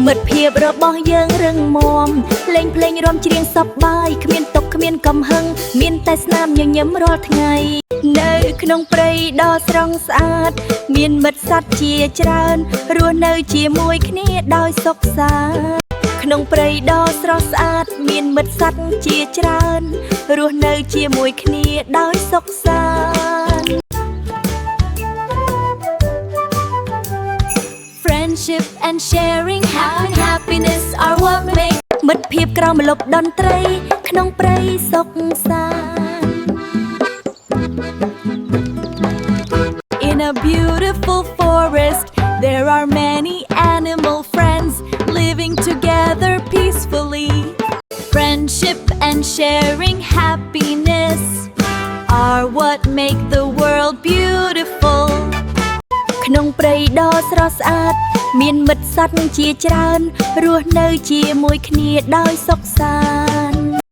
មិត្តភាពរបស់យើងរឹងមាំលេងភ្លេងរាំច្រៀងសប្បាយគ្មានទុក្ខគ្មានកំហឹងមានតែស្នាមញញឹមរាល់ថ្ងៃនៅក្នុងព្រៃដ៏ស្រស់ស្អាតមានមិត្តសត្វជាច្រើនរស់នៅជាមួយគ្នាដោយសុខសាន្តក្នុងព្រៃដ៏ស្រស់ស្អាតមានមិត្តសត្វជាច្រើនរស់នៅជាមួយគ្នាដោយសុខសាន្ត Friendship and sharing happiness are what make មិត្តភាពក្រោមម្លប់តន្ត្រីក្នុងព្រៃសុខសាន្ត In a beautiful forest there are many animal friends living together peacefully Friendship and sharing happiness are what make the world beautiful ក្នុងព្រៃដ៏ស្រស់ស្អាតមានមិត្តសត្វជាច្រើនរស់នៅជាមួយគ្នាដោយសុខសាន្ត